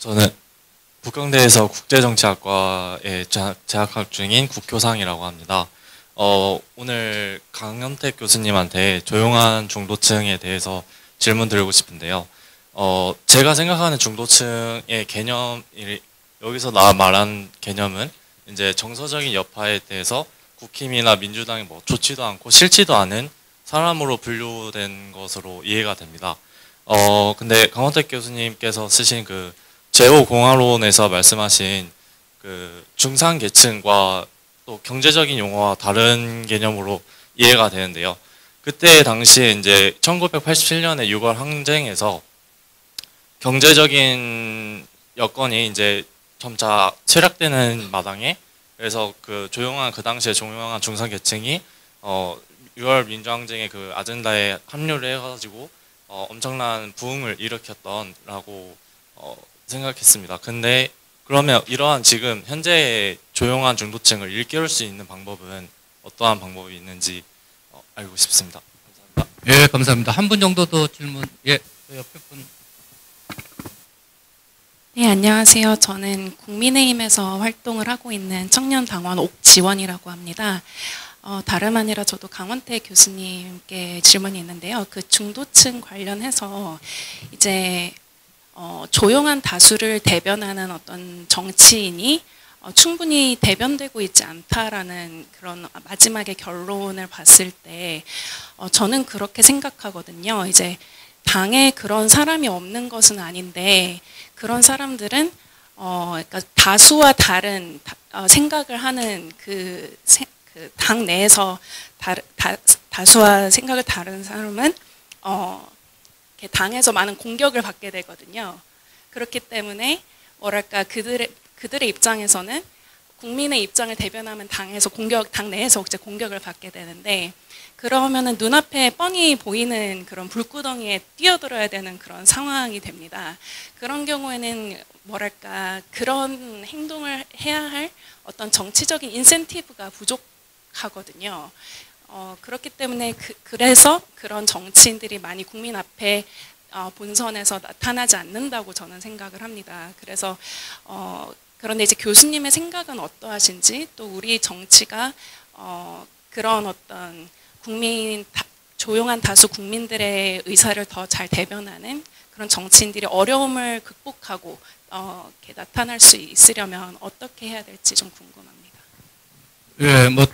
저는 북경대에서 국제정치학과에 재학학 중인 국교상이라고 합니다. 오늘 강현택 교수님한테 조용한 중도층에 대해서 질문 드리고 싶은데요. 제가 생각하는 중도층의 여기서 말한 개념은 이제 정서적인 여파에 대해서 국힘이나 민주당이 뭐 좋지도 않고 싫지도 않은 사람으로 분류된 것으로 이해가 됩니다. 근데 강원택 교수님께서 쓰신 그 제5공화론에서 말씀하신 그 중산계층과 또 경제적인 용어와 다른 개념으로 이해가 되는데요. 그때 당시에 이제 1987년에 6월 항쟁에서 경제적인 여건이 이제 점차 쇠락되는 마당에, 그래서 그 당시에 조용한 중산계층이 6월 민주항쟁의 그 아젠다에 합류를 해가지고 엄청난 부흥을 일으켰던라고 생각했습니다. 근데 그러면 이러한 지금 현재의 조용한 중도층을 일깨울 수 있는 방법은 어떠한 방법이 있는지 알고 싶습니다. 감사합니다. 예, 감사합니다. 한 분 정도 더 질문. 예, 옆에 분. 네, 안녕하세요. 저는 국민의힘에서 활동을 하고 있는 청년당원 옥지원이라고 합니다. 다름 아니라 저도 강원택 교수님께 질문이 있는데요. 그 중도층 관련해서 이제 조용한 다수를 대변하는 어떤 정치인이 충분히 대변되고 있지 않다라는 그런 마지막에 결론을 봤을 때 저는 그렇게 생각하거든요. 이제 당에 그런 사람이 없는 것은 아닌데 그런 사람들은 그러니까 다수와 다른 생각을 하는 그 당 내에서 다수와 생각을 다른 사람은 당에서 많은 공격을 받게 되거든요. 그렇기 때문에 뭐랄까 그들의 입장에서는 국민의 입장을 대변하면 당 내에서 이제 공격을 받게 되는데, 그러면은 눈앞에 뻔히 보이는 그런 불구덩이에 뛰어들어야 되는 그런 상황이 됩니다. 그런 경우에는 뭐랄까 그런 행동을 해야 할 어떤 정치적인 인센티브가 부족하거든요. 그렇기 때문에 그래서 그런 정치인들이 많이 국민 앞에 본선에서 나타나지 않는다고 저는 생각을 합니다. 그래서 그런데 이제 교수님의 생각은 어떠하신지, 또 우리 정치가 그런 어떤 조용한 다수 국민들의 의사를 더 잘 대변하는 그런 정치인들이 어려움을 극복하고 이렇게 나타날 수 있으려면 어떻게 해야 될지 좀 궁금합니다. 예, 뭐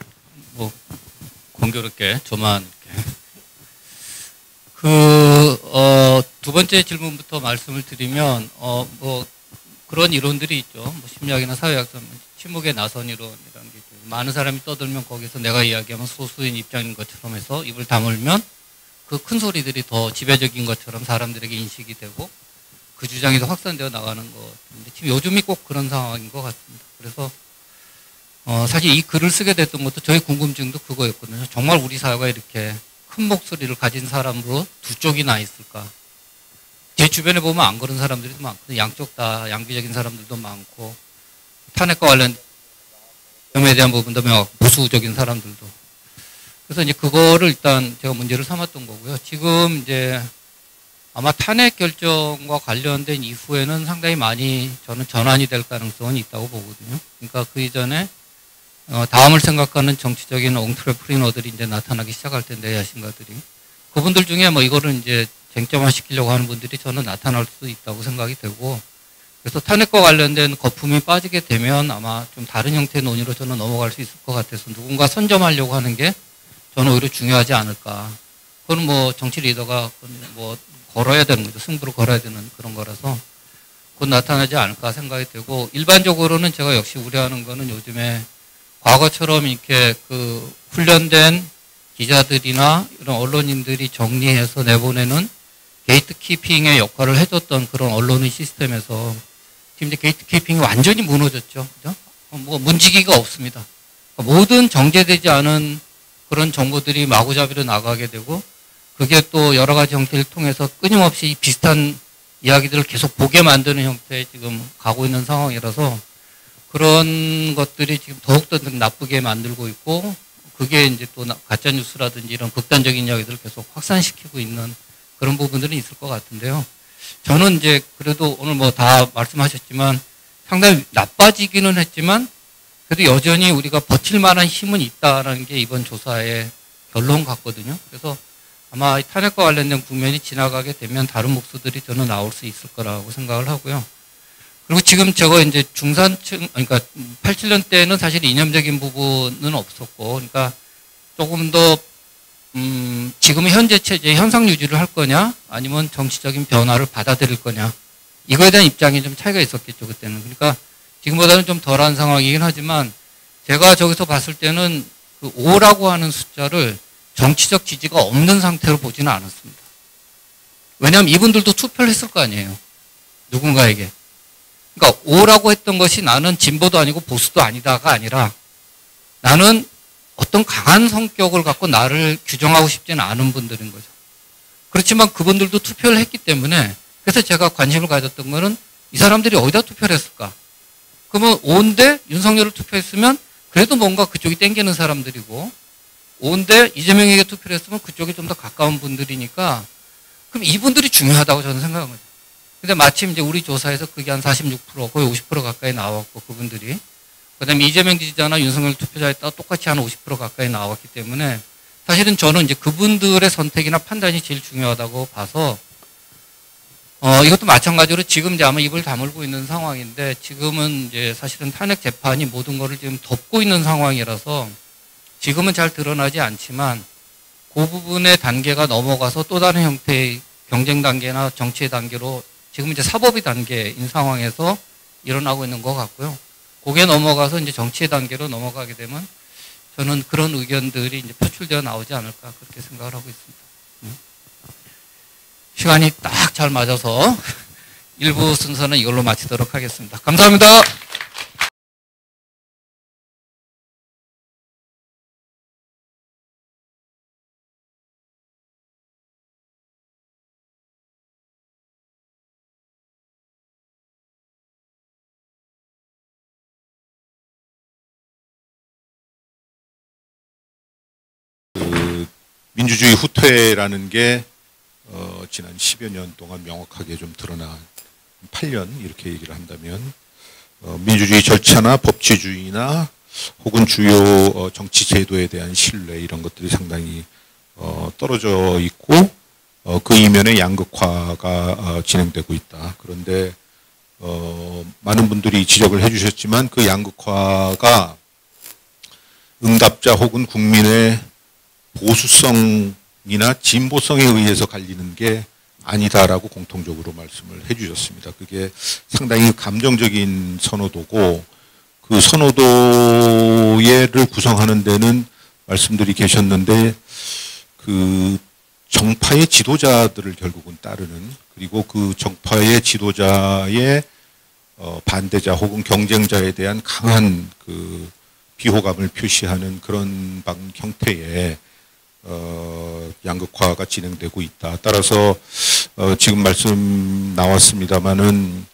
공교롭게 저만 이렇게 두 번째 질문부터 말씀을 드리면 뭐 그런 이론들이 있죠. 뭐 심리학이나 사회학에서 침묵의 나선 이론이라는 게 있죠. 많은 사람이 떠들면 거기서 내가 이야기하면 소수인 입장인 것처럼 해서 입을 다물면 그 큰 소리들이 더 지배적인 것처럼 사람들에게 인식이 되고 그 주장이 더 확산되어 나가는 것 같은데, 지금 요즘이 꼭 그런 상황인 것 같습니다. 그래서 사실 이 글을 쓰게 됐던 것도 저의 궁금증도 그거였거든요. 정말 우리 사회가 이렇게 큰 목소리를 가진 사람으로 두 쪽이나 있을까? 제 주변에 보면 안 그런 사람들이 많거든요. 양쪽 다 양비적인 사람들도 많고, 탄핵과 관련 점에 대한 부분도 명확 보수적인 사람들도. 그래서 이제 그거를 일단 제가 문제를 삼았던 거고요. 지금 이제 아마 탄핵 결정과 관련된 이후에는 상당히 많이 저는 전환이 될 가능성은 있다고 보거든요. 그러니까 그 이전에 다음을 생각하는 정치적인 옹트레프리너들이 이제 나타나기 시작할 텐데, 야심가들이. 그분들 중에 뭐 이거를 이제 쟁점화 시키려고 하는 분들이 저는 나타날 수 있다고 생각이 되고, 그래서 탄핵과 관련된 거품이 빠지게 되면 아마 좀 다른 형태의 논의로 저는 넘어갈 수 있을 것 같아서 누군가 선점하려고 하는 게 저는 오히려 중요하지 않을까. 그건 뭐 정치 리더가 뭐 걸어야 되는 거죠. 승부를 걸어야 되는 그런 거라서 곧 나타나지 않을까 생각이 되고, 일반적으로는 제가 역시 우려하는 거는 요즘에 과거처럼 이렇게 그 훈련된 기자들이나 이런 언론인들이 정리해서 내보내는 게이트키핑의 역할을 해줬던 그런 언론의 시스템에서 지금 이제 게이트키핑이 완전히 무너졌죠. 그죠? 뭐 문지기가 없습니다. 모든 정제되지 않은 그런 정보들이 마구잡이로 나가게 되고, 그게 또 여러 가지 형태를 통해서 끊임없이 비슷한 이야기들을 계속 보게 만드는 형태에 지금 가고 있는 상황이라서 그런 것들이 지금 더욱더 나쁘게 만들고 있고, 그게 이제 또 가짜뉴스라든지 이런 극단적인 이야기들을 계속 확산시키고 있는 그런 부분들은 있을 것 같은데요. 저는 이제 그래도 오늘 뭐 다 말씀하셨지만 상당히 나빠지기는 했지만 그래도 여전히 우리가 버틸 만한 힘은 있다라는 게 이번 조사의 결론 같거든요. 그래서 아마 탄핵과 관련된 국면이 지나가게 되면 다른 목소들이 저는 나올 수 있을 거라고 생각을 하고요. 그리고 지금 저거 이제 중산층, 그러니까 87년 때는 사실 이념적인 부분은 없었고, 그러니까 조금 더, 지금 현재 체제 현상 유지를 할 거냐, 아니면 정치적인 변화를 받아들일 거냐, 이거에 대한 입장이 좀 차이가 있었겠죠, 그때는. 그러니까 지금보다는 좀 덜한 상황이긴 하지만, 제가 저기서 봤을 때는 그 5라고 하는 숫자를 정치적 지지가 없는 상태로 보지는 않았습니다. 왜냐하면 이분들도 투표를 했을 거 아니에요. 누군가에게. 그러니까 5라고 했던 것이 나는 진보도 아니고 보수도 아니다가 아니라 나는 어떤 강한 성격을 갖고 나를 규정하고 싶지는 않은 분들인 거죠. 그렇지만 그분들도 투표를 했기 때문에 그래서 제가 관심을 가졌던 거는 이 사람들이 어디다 투표를 했을까? 그러면 5인데 윤석열을 투표했으면 그래도 뭔가 그쪽이 땡기는 사람들이고 5인데 이재명에게 투표를 했으면 그쪽이 좀 더 가까운 분들이니까 그럼 이분들이 중요하다고 저는 생각한 거죠. 근데 마침 이제 우리 조사에서 그게 한 46% 거의 50% 가까이 나왔고 그분들이 그다음에 이재명 지지자나 윤석열 투표자에 따라 똑같이 한 50% 가까이 나왔기 때문에 사실은 저는 이제 그분들의 선택이나 판단이 제일 중요하다고 봐서 이것도 마찬가지로 지금 이제 아마 입을 다물고 있는 상황인데 지금은 이제 사실은 탄핵 재판이 모든 거를 지금 덮고 있는 상황이라서 지금은 잘 드러나지 않지만 그 부분의 단계가 넘어가서 또 다른 형태의 경쟁 단계나 정치의 단계로 지금 이제 사법의 단계인 상황에서 일어나고 있는 것 같고요. 거기에 넘어가서 이제 정치의 단계로 넘어가게 되면 저는 그런 의견들이 이제 표출되어 나오지 않을까 그렇게 생각을 하고 있습니다. 시간이 딱 잘 맞아서 1부 순서는 이걸로 마치도록 하겠습니다. 감사합니다. 민주주의 후퇴라는 게 지난 10여 년 동안 명확하게 좀 드러난 8년 이렇게 얘기를 한다면 민주주의 절차나 법치주의나 혹은 주요 정치 제도에 대한 신뢰 이런 것들이 상당히 떨어져 있고 그 이면에 양극화가 진행되고 있다. 그런데 많은 분들이 지적을 해주셨지만 그 양극화가 응답자 혹은 국민의 보수성이나 진보성에 의해서 갈리는 게 아니다라고 공통적으로 말씀을 해주셨습니다. 그게 상당히 감정적인 선호도고 그 선호도를 구성하는 데는 말씀들이 계셨는데 그 정파의 지도자들을 결국은 따르는 그리고 그 정파의 지도자의 반대자 혹은 경쟁자에 대한 강한 그 비호감을 표시하는 그런 형태의 양극화가 진행되고 있다. 따라서 지금 말씀 나왔습니다마는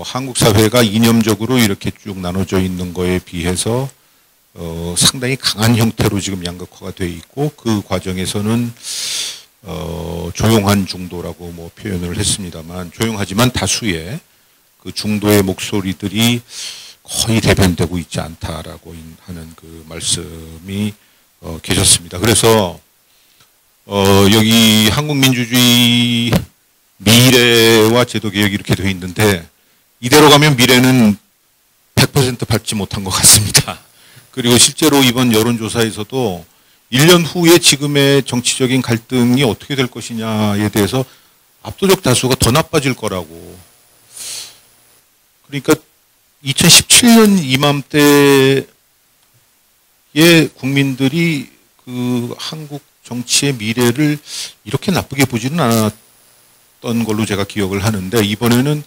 한국 사회가 이념적으로 이렇게 쭉 나눠져 있는 거에 비해서 상당히 강한 형태로 지금 양극화가 되어 있고 그 과정에서는 조용한 중도라고 뭐 표현을 했습니다만 조용하지만 다수의 그 중도의 목소리들이 거의 대변되고 있지 않다라고 하는 그 말씀이 계셨습니다. 그래서 여기 한국민주주의 미래와 제도개혁이 이렇게 되어 있는데 이대로 가면 미래는 100% 밟지 못한 것 같습니다. 그리고 실제로 이번 여론조사에서도 1년 후에 지금의 정치적인 갈등이 어떻게 될 것이냐에 대해서 압도적 다수가 더 나빠질 거라고. 그러니까 2017년 이맘때에 국민들이 그 한국 정치의 미래를 이렇게 나쁘게 보지는 않았던 걸로 제가 기억을 하는데 이번에는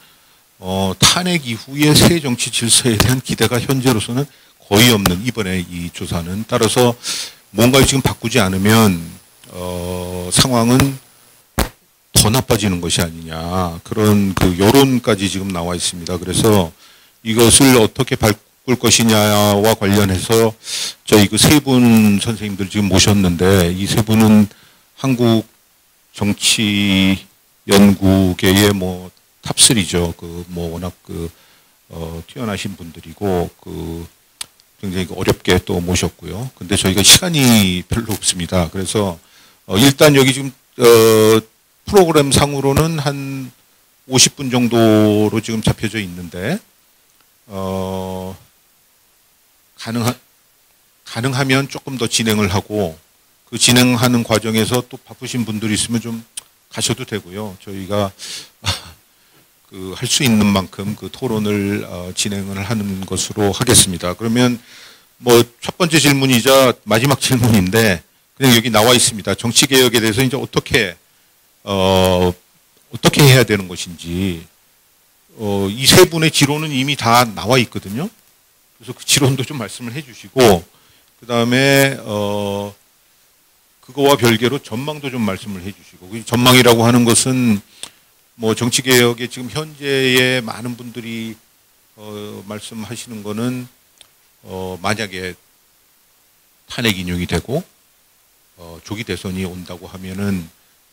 탄핵 이후의 새 정치 질서에 대한 기대가 현재로서는 거의 없는 이번에 이 조사는 따라서 뭔가를 지금 바꾸지 않으면 상황은 더 나빠지는 것이 아니냐 그런 그 여론까지 지금 나와 있습니다. 그래서 이것을 어떻게 바꿀 것이냐와 관련해서 저희 그 세 분 선생님들 지금 모셨는데 이 세 분은 한국 정치의 연구계의 뭐 탑3죠. 그 뭐 워낙 뛰어나신 분들이고 굉장히 어렵게 또 모셨고요. 근데 저희가 시간이 별로 없습니다. 그래서 일단 여기 지금 프로그램 상으로는 한 50분 정도로 지금 잡혀져 있는데 가능하면 조금 더 진행을 하고 그 진행하는 과정에서 또 바쁘신 분들이 있으면 좀 가셔도 되고요. 저희가 할 수 있는 만큼 그 토론을 진행을 하는 것으로 하겠습니다. 그러면 뭐 첫 번째 질문이자 마지막 질문인데 그냥 여기 나와 있습니다. 정치 개혁에 대해서 이제 어떻게 해야 되는 것인지 이 세 분의 지론은 이미 다 나와 있거든요. 그래서 그 지론도 좀 말씀을 해주시고 그 다음에 그거와 별개로 전망도 좀 말씀을 해주시고 그 전망이라고 하는 것은 뭐 정치 개혁에 지금 현재의 많은 분들이 말씀하시는 거는 만약에 탄핵 인용이 되고 조기 대선이 온다고 하면은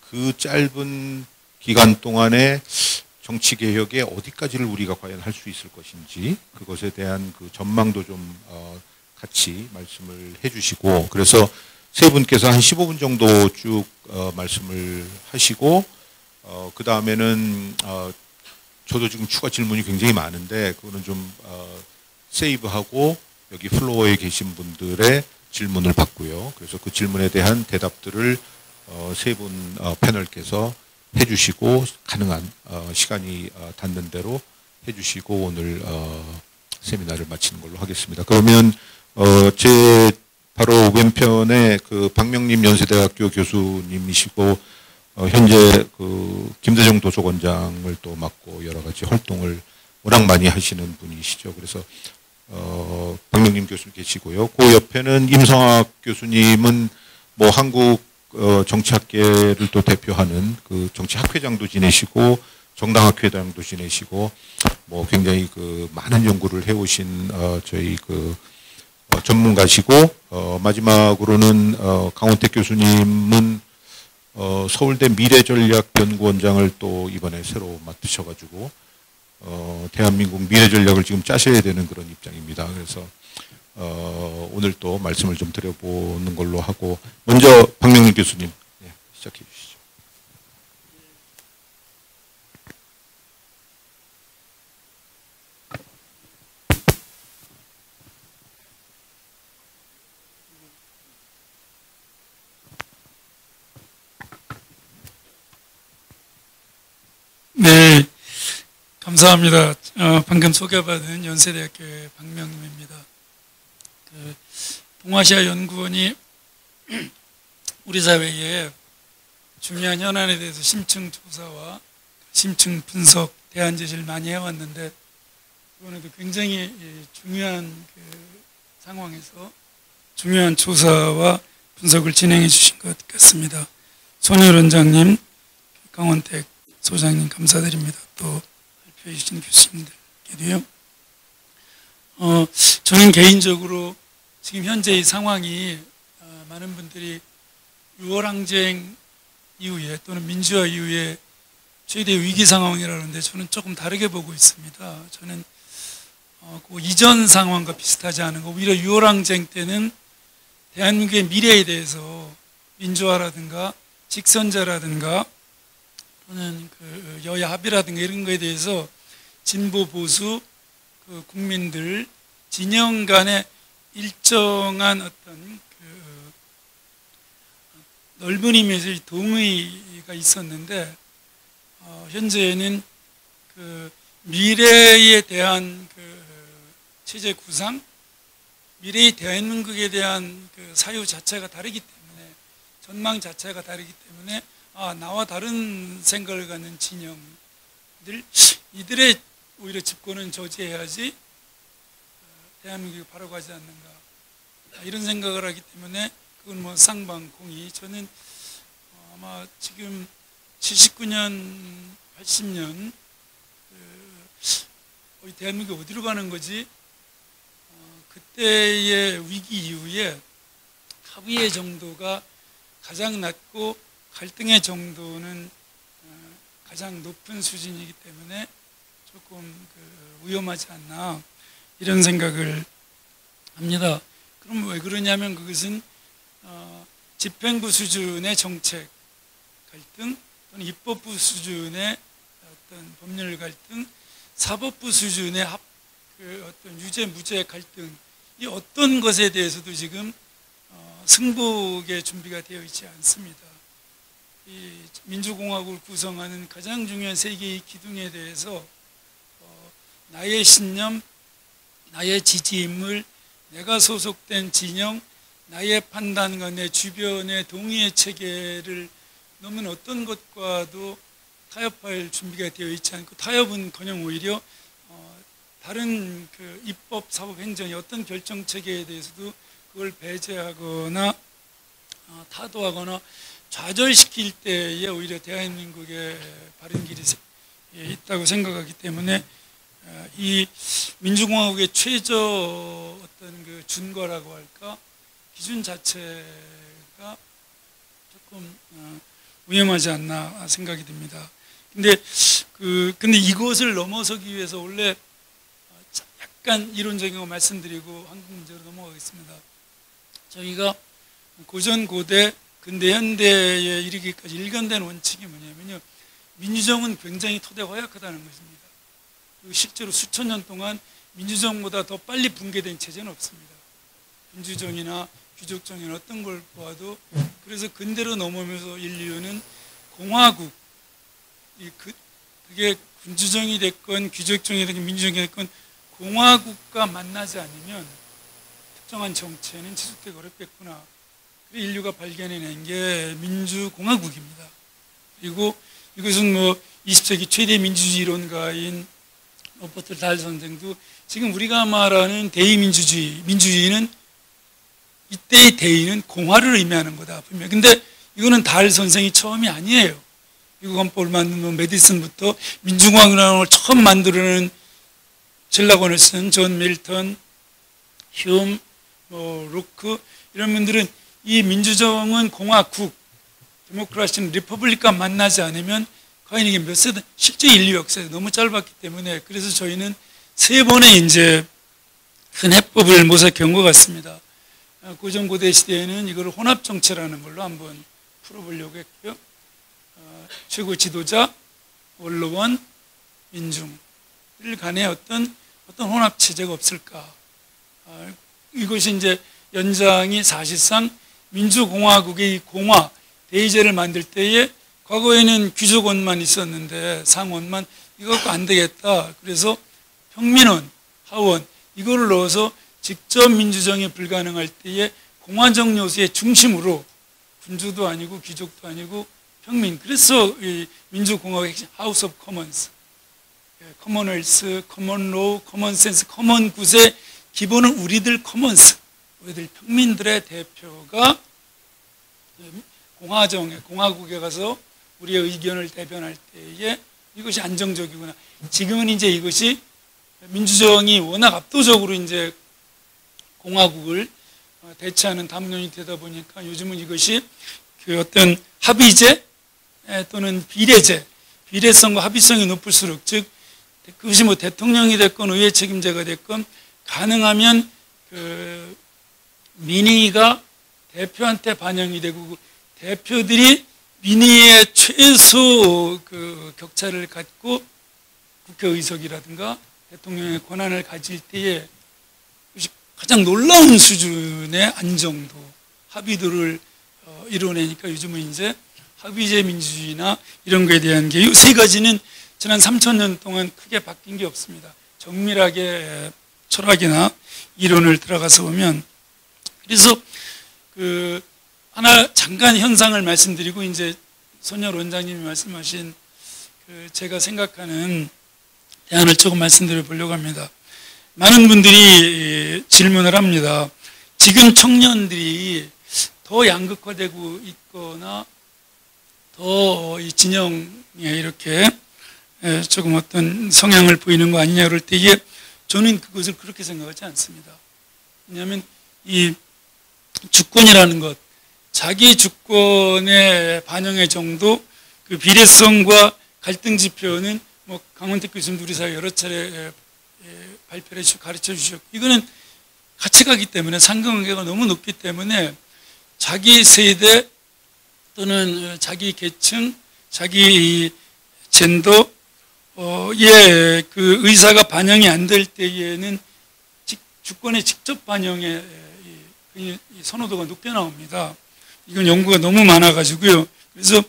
그 짧은 기간 동안에 정치 개혁에 어디까지를 우리가 과연 할 수 있을 것인지 그것에 대한 그 전망도 좀 같이 말씀을 해주시고 그래서 세 분께서 한 15분 정도 쭉 말씀을 하시고 그 다음에는 저도 지금 추가 질문이 굉장히 많은데 그거는 좀 세이브하고 여기 플로어에 계신 분들의 질문을 받고요. 그래서 그 질문에 대한 대답들을 세 분 패널께서 해주시고 가능한 시간이 닿는 대로 해주시고 오늘 세미나를 마치는 걸로 하겠습니다. 그러면 제 바로 왼편에 그 박명림 연세대학교 교수님이시고 현재 그 김대중 도서관장을 또 맡고 여러 가지 활동을 워낙 많이 하시는 분이시죠. 그래서 박명림 교수님 계시고요. 그 옆에는 임성학 교수님은 뭐 한국 정치학계를 또 대표하는 그 정치학회장도 지내시고 정당학회장도 지내시고 뭐 굉장히 그 많은 연구를 해오신 저희 그 전문가시고 마지막으로는 강원택 교수님은 서울대 미래전략연구원장을 또 이번에 새로 맡으셔가지고 대한민국 미래전략을 지금 짜셔야 되는 그런 입장입니다. 그래서 오늘 또 말씀을 좀 드려보는 걸로 하고 먼저 박명림 교수님 시작해 주시죠. 네, 감사합니다. 방금 소개받은 연세대학교의 박명림입니다. 동아시아 연구원이 우리 사회에 중요한 현안에 대해서 심층 조사와 심층 분석, 대안 제시를 많이 해왔는데 이번에도 굉장히 중요한 상황에서 중요한 조사와 분석을 진행해 주신 것 같습니다. 손혜원 원장님, 강원택 소장님 감사드립니다. 또 발표해 주신 교수님들께도요. 저는 개인적으로 지금 현재 이 상황이 많은 분들이 6월 항쟁 이후에 또는 민주화 이후에 최대 위기 상황이라는데 저는 조금 다르게 보고 있습니다. 저는 그 이전 상황과 비슷하지 않은 거 오히려 6월 항쟁 때는 대한민국의 미래에 대해서 민주화라든가 직선제라든가 또는 그 여야 합의라든가 이런 거에 대해서 진보 보수 국민들 진영 간의 일정한 어떤 넓은 의미에서의 동의가 있었는데 현재는 미래에 대한 체제 구상, 미래의 대한민국에 대한 사유 자체가 다르기 때문에 전망 자체가 다르기 때문에 나와 다른 생각을 갖는 진영들 이들의 오히려 집권은 저지해야지 대한민국이 바로 가지 않는가 이런 생각을 하기 때문에 그건 뭐 쌍방공이 저는 아마 지금 79년 80년 대한민국이 어디로 가는 거지 그때의 위기 이후에 합의의 정도가 가장 낮고 갈등의 정도는 가장 높은 수준이기 때문에 조금 위험하지 않나 이런 생각을 합니다. 그럼 왜 그러냐면 그것은 집행부 수준의 정책 갈등 또는 입법부 수준의 어떤 법률 갈등, 사법부 수준의 어떤 유죄 무죄 갈등, 이 어떤 것에 대해서도 지금 승복의 준비가 되어 있지 않습니다. 이 민주공화국을 구성하는 가장 중요한 세 개의 기둥에 대해서 나의 신념, 나의 지지인물, 내가 소속된 진영, 나의 판단과 내 주변의 동의의 체계를 넘은 어떤 것과도 타협할 준비가 되어 있지 않고, 타협은커녕 오히려 다른 입법, 사법, 행정의 어떤 결정 체계에 대해서도 그걸 배제하거나 타도하거나 좌절시킬 때에 오히려 대한민국의 바른 길이 있다고 생각하기 때문에 이 민주공화국의 최저 어떤 준거라고 할까, 기준 자체가 조금 위험하지 않나 생각이 듭니다. 근데 이것을 넘어서기 위해서 원래 약간 이론적인 거 말씀드리고 한국 문제로 넘어가겠습니다. 저희가 고전, 고대, 근대, 현대에 이르기까지 일관된 원칙이 뭐냐면요, 민주정은 굉장히 토대 허약하다는 것입니다. 실제로 수천 년 동안 민주정보다 더 빨리 붕괴된 체제는 없습니다. 민주정이나 귀족정이나 어떤 걸 보아도. 그래서 근대로 넘어오면서 인류는 공화국, 그게 군주정이 됐건 귀족정이 됐건 민주정이 됐건 공화국과 만나지 않으면 특정한 정체는 지속되기 어렵겠구나. 그래서 인류가 발견해낸 게 민주공화국입니다. 그리고 이것은 20세기 최대 민주주의 이론가인 로버트 달 선생도 지금 우리가 말하는 대의민주주의, 민주주의는 이때의 대의는 공화를 의미하는 거다. 분명. 근데 이거는 달 선생이 처음이 아니에요. 미국 헌법을 만든 메디슨부터 민주공화국이라는 걸 처음 만들어낸 젤라건을 쓴 존 밀턴, 휴움, 로크 이런 분들은 이 민주정은 공화국, 데모크라시는 리퍼블릭과 만나지 않으면 과연 이게 몇 세대, 실제 인류 역사에 너무 짧았기 때문에, 그래서 저희는 세 번의 이제 큰 해법을 모색한 것 같습니다. 고전 고대 시대에는 이걸 혼합정체라는 걸로 한번 풀어보려고 했고요. 최고 지도자, 원로원, 민중 을 간에 어떤 혼합체제가 없을까. 이것이 이제 연장이 사실상 민주공화국의 공화, 대의제를 만들 때에 과거에는 귀족원만 있었는데 상원만, 이거 갖고 안 되겠다. 그래서 평민원, 하원 이거를 넣어서 직접 민주정이 불가능할 때에 공화적 요소의 중심으로 군주도 아니고 귀족도 아니고 평민. 그래서 이 민주공화국의 하우스 오브 커먼스, 커먼웰스, 커먼로우, 커먼센스, 커먼굿의 기본은 우리들 커먼스, 우리들 평민들의 대표가 공화국에 가서 우리의 의견을 대변할 때에 이것이 안정적이구나. 지금은 이제 이것이 민주정이 워낙 압도적으로 이제 공화국을 대체하는 담론이 되다 보니까 요즘은 이것이 어떤 합의제 또는 비례제, 비례성과 합의성이 높을수록, 즉 그것이 대통령이 됐건 의회 책임자가 됐건 가능하면 민의가 대표한테 반영이 되고 대표들이 민의의 최소 격차를 갖고 국회의석이라든가 대통령의 권한을 가질 때에 가장 놀라운 수준의 안정도, 합의도를 이뤄내니까 요즘은 이제 합의제 민주주의나 이런 거에 대한 게 이 세 가지는 지난 3,000년 동안 크게 바뀐 게 없습니다. 정밀하게 철학이나 이론을 들어가서 보면. 그래서 하나 잠깐 현상을 말씀드리고 이제 손열 원장님이 말씀하신 제가 생각하는 대안을 조금 말씀드려 보려고 합니다. 많은 분들이 질문을 합니다. 지금 청년들이 더 양극화되고 있거나 더 이 진영에 이렇게 조금 어떤 성향을 보이는 거 아니냐 그럴 때, 이게 저는 그것을 그렇게 생각하지 않습니다. 왜냐하면 이 주권이라는 것, 자기 주권의 반영의 정도, 그 비례성과 갈등 지표는 뭐 강원택 교수님도 우리 사회 여러 차례 발표를 해주시고 가르쳐 주셨고, 이거는 가치가기 때문에 상관관계가 너무 높기 때문에 자기 세대 또는 자기 계층, 자기 젠더 그 의사가 반영이 안 될 때에는 주권의 직접 반영의 이 선호도가 높게 나옵니다. 이건 연구가 너무 많아가지고요. 그래서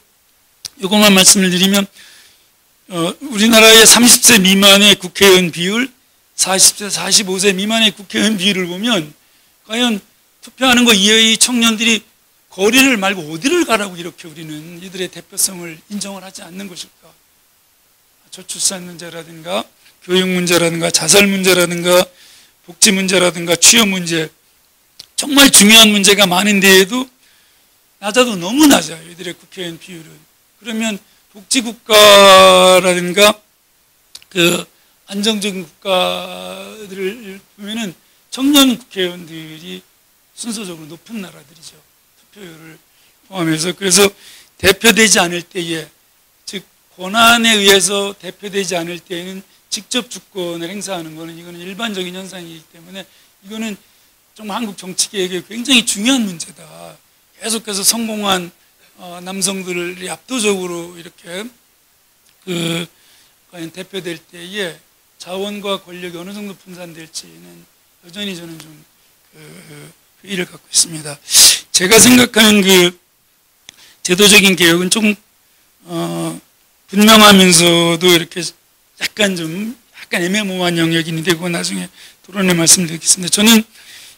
이것만 말씀을 드리면 우리나라의 30세 미만의 국회의원 비율, 40세, 45세 미만의 국회의원 비율을 보면 과연 투표하는 거 이 청년들이 거리를 말고 어디를 가라고 이렇게 우리는 이들의 대표성을 인정을 하지 않는 것일까? 저출산 문제라든가 교육 문제라든가 자살 문제라든가 복지 문제라든가 취업 문제, 정말 중요한 문제가 많은데에도 낮아도 너무 낮아요, 이들의 국회의원 비율은. 그러면 복지국가라든가 그 안정적인 국가들을 보면은 청년 국회의원들이 순서적으로 높은 나라들이죠, 투표율을 포함해서. 그래서 대표되지 않을 때에, 즉 권한에 의해서 대표되지 않을 때에는 직접 주권을 행사하는 것은 이거는 일반적인 현상이기 때문에 이거는 정말 한국 정치계에게 굉장히 중요한 문제다. 계속해서 성공한 남성들이 압도적으로 이렇게 과연 대표될 때에 자원과 권력이 어느 정도 분산될지는 여전히 저는 좀 회의를 갖고 있습니다. 제가 생각하는 그 제도적인 개혁은 조금 분명하면서도 이렇게 약간 애매모호한 영역이 있는데 그건 나중에 토론에 말씀드리겠습니다. 저는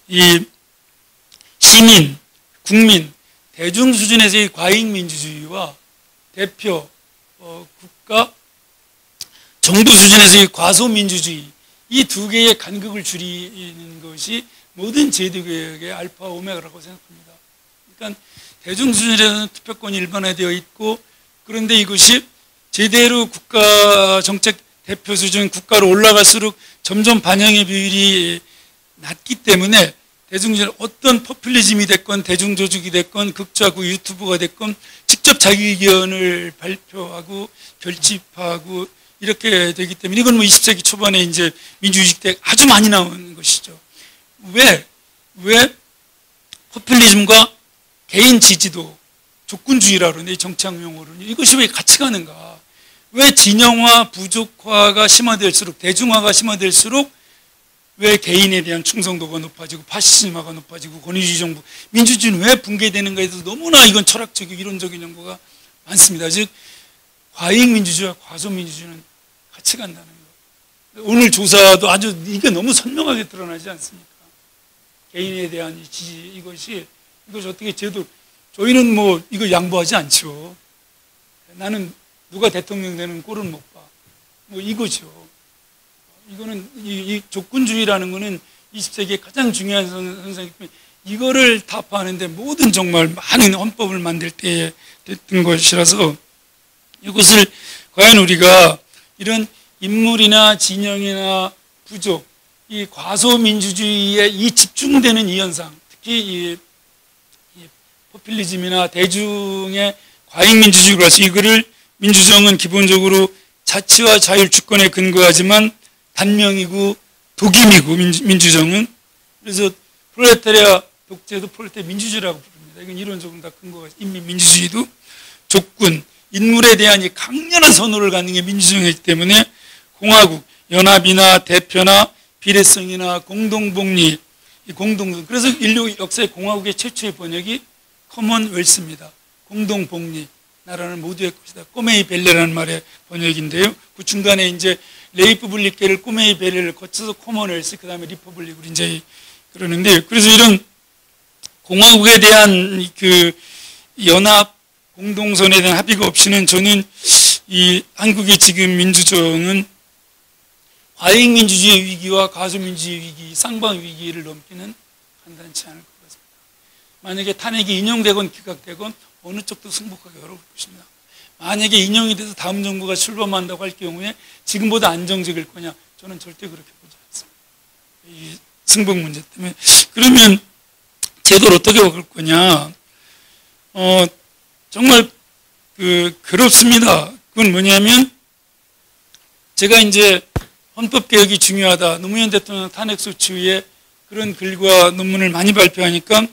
이 시민, 국민, 대중 수준에서의 과잉민주주의와 대표, 국가, 정부 수준에서의 과소민주주의, 이 두 개의 간극을 줄이는 것이 모든 제도개혁의 알파 오메가라고 생각합니다. 그러니까 대중 수준에서는 투표권이 일반화되어 있고, 그런데 이것이 제대로 국가 정책 대표 수준 국가로 올라갈수록 점점 반영의 비율이 낮기 때문에 대중적 어떤 포퓰리즘이 됐건 대중조직이 됐건 극좌고 유튜브가 됐건 직접 자기 의견을 발표하고 결집하고 이렇게 되기 때문에 이건 뭐 20세기 초반에 이제 민주주의 때 아주 많이 나오는 것이죠. 왜 포퓰리즘과 개인 지지도 조건주의라고 그러는데 정치학 용어로는 이것이 왜 같이 가는가? 왜 진영화, 부족화가 심화될수록 대중화가 심화될수록 왜 개인에 대한 충성도가 높아지고 파시즘화가 높아지고 권위주의 정부, 민주주의는 왜 붕괴되는가에 대해서 너무나 이건 철학적이고 이론적인 연구가 많습니다. 즉 과잉민주주의와 과소민주주의는 같이 간다는 거. 오늘 조사도 아주 이게 너무 선명하게 드러나지 않습니까? 개인에 대한 지지, 이것이 어떻게 저희는 뭐 이거 양보하지 않죠. 나는 누가 대통령 되는 꼴은 못 봐. 뭐 이거죠. 이거는 이 조건주의라는 거는 20세기의 가장 중요한 현상이기 때문에 이거를 타파하는데 모든 정말 많은 헌법을 만들 때에 됐던 것이라서 이것을 과연 우리가 이런 인물이나 진영이나 부족, 이 과소민주주의에 이 집중되는 이 현상, 특히 이 포퓰리즘이나 대중의 과잉민주주의로 해서 이거를 민주정은 기본적으로 자치와 자율 주권에 근거하지만 단명이고 독임이고 민주정은. 그래서 프롤레타리아 독재도 프롤레타리아 민주주의라고 부릅니다. 이건 이론적으로 다 근거가 인민민주주의도 조건, 인물에 대한 이 강렬한 선호를 갖는 게 민주정이기 때문에 공화국, 연합이나 대표나 비례성이나 공동복리, 그래서 인류 역사의 공화국의 최초의 번역이 커먼웰스입니다. 공동복리, 나라는 모두의 것이다. 꼬메이 벨레라는 말의 번역인데요. 그 중간에 이제 레이프블리케를 꼬메이 벨레를 거쳐서 커먼웰스, 그 다음에 리퍼블릭으로 이제 그러는데, 그래서 이런 공화국에 대한 그 연합, 공동선에 대한 합의가 없이는 저는 이 한국의 지금 민주정은 과잉민주주의 위기와 과소민주주의 위기, 쌍방 위기를 넘기는 간단치 않을 것 같습니다. 만약에 탄핵이 인용되건 기각되건 어느 쪽도 승복하기 어려울 것입니다. 만약에 인용이 돼서 다음 정부가 출범한다고 할 경우에 지금보다 안정적일 거냐? 저는 절대 그렇게 보지 않습니다. 이 승복 문제 때문에. 그러면 제도를 어떻게 바꿀 거냐? 정말 그렇습니다. 그건 뭐냐면 제가 이제 헌법개혁이 중요하다. 노무현 대통령 탄핵소추 후에 그런 글과 논문을 많이 발표하니까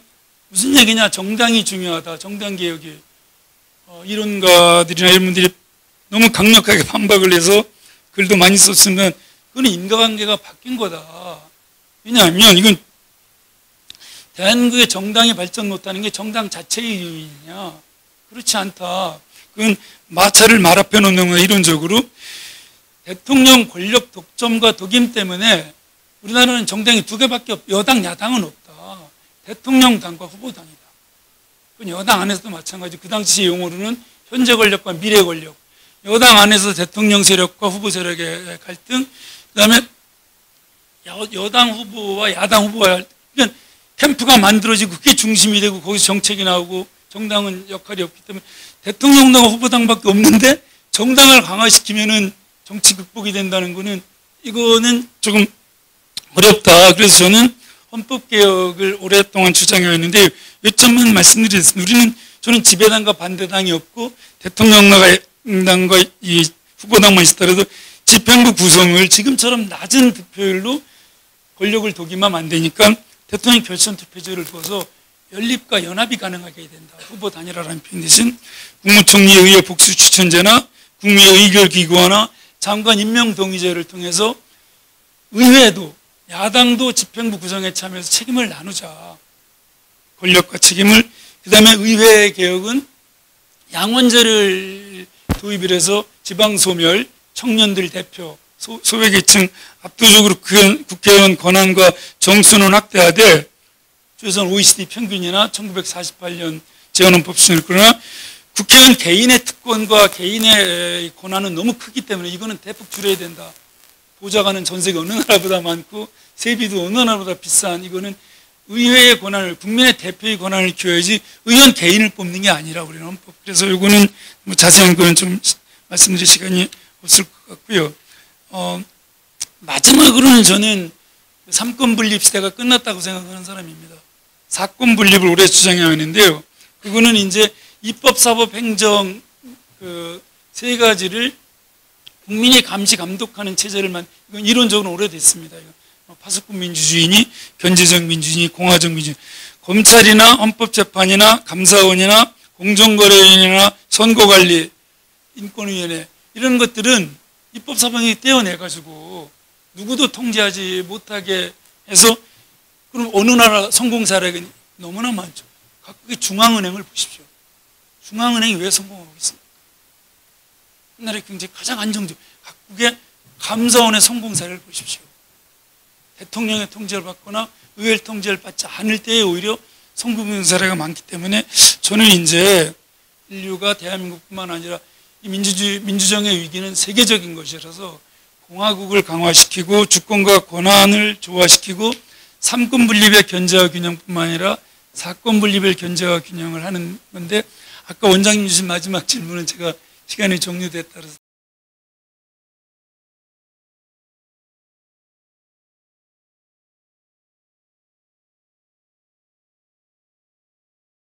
무슨 얘기냐. 정당이 중요하다. 정당개혁이. 이론가들이나 이런 분들이 너무 강력하게 반박을 해서 글도 많이 썼으면 그건 인과관계가 바뀐 거다. 왜냐하면 이건 대한민국의 정당이 발전 못하는 게 정당 자체의 요인이냐. 그렇지 않다. 그건 마찰을 말앞에 놓는 거야. 이론적으로. 대통령 권력 독점과 독임 때문에 우리나라는 정당이 두 개밖에 여당 야당은 없다. 대통령당과 후보당이다. 그건 여당 안에서도 마찬가지. 그 당시 용어로는 현재 권력과 미래 권력. 여당 안에서 대통령 세력과 후보 세력의 갈등. 그다음에 여당 후보와 야당 후보와 그러니까 캠프가 만들어지고 그게 중심이 되고 거기서 정책이 나오고 정당은 역할이 없기 때문에 대통령당과 후보당밖에 없는데 정당을 강화시키면은 정치 극복이 된다는 거는 이거는 조금 어렵다. 그래서 저는 헌법개혁을 오랫동안 주장해왔는데 요점만 말씀드리겠습니다. 저는 지배당과 반대당이 없고 대통령당과 이 후보당만 있었더라도 집행부 구성을 지금처럼 낮은 득표율로 권력을 독임하면 안 되니까 대통령 결선 투표제를 둬서 연립과 연합이 가능하게 해야 된다. 후보 단일화라는 표현 대신 국무총리에 의해 복수 추천제나 국무회 의결 기구화나 장관 임명 동의제를 통해서 의회도 야당도 집행부 구성에 참여해서 책임을 나누자. 권력과 책임을. 그 다음에 의회 개혁은 양원제를 도입을 해서 지방소멸, 청년들 대표, 소외계층 압도적으로 국회의원 권한과 정수는 확대하되 조선 OECD 평균이나 1948년 재헌헌법 수준을 그러나 국회의원 개인의 특권과 개인의 권한은 너무 크기 때문에 이거는 대폭 줄여야 된다. 보좌관은 전 세계 어느 나라보다 많고 세비도 어느 나라보다 비싼 이거는 의회의 권한을 국민의 대표의 권한을 키워야지 의원 개인을 뽑는 게 아니라 우리는 헌법. 그래서 이거는 뭐 자세한 거는 좀 말씀드릴 시간이 없을 것 같고요. 마지막으로는 저는 삼권 분립 시대가 끝났다고 생각하는 사람입니다. 사권 분립을 오래 주장해 왔는데요. 그거는 이제 입법, 사법, 행정 그 세 가지를 국민이 감시 감독하는 체제를 이건 이론적으로 오래됐습니다. 파수꾼 민주주의니 견제적 민주주의니 공화적 민주주의. 검찰이나 헌법재판이나 감사원이나 공정거래위원회나 선거관리, 인권위원회 이런 것들은 입법 사방이 떼어내가지고 누구도 통제하지 못하게 해서 그럼 어느 나라 성공 사례가 너무나 많죠. 각국의 중앙은행을 보십시오. 중앙은행이 왜 성공하고 있습니까? 우리나라의 경제 가장 안정적 각국의 감사원의 성공 사례를 보십시오. 대통령의 통제를 받거나 의회 통제를 받지 않을 때에 오히려 성공한 사례가 많기 때문에 저는 이제 인류가 대한민국뿐만 아니라 이 민주정의 위기는 세계적인 것이라서 공화국을 강화시키고 주권과 권한을 조화시키고 삼권 분립의 견제와 균형뿐만 아니라 사권 분립의 견제와 균형을 하는 건데 아까 원장님 주신 마지막 질문은 제가 시간이 종료됐다 그래서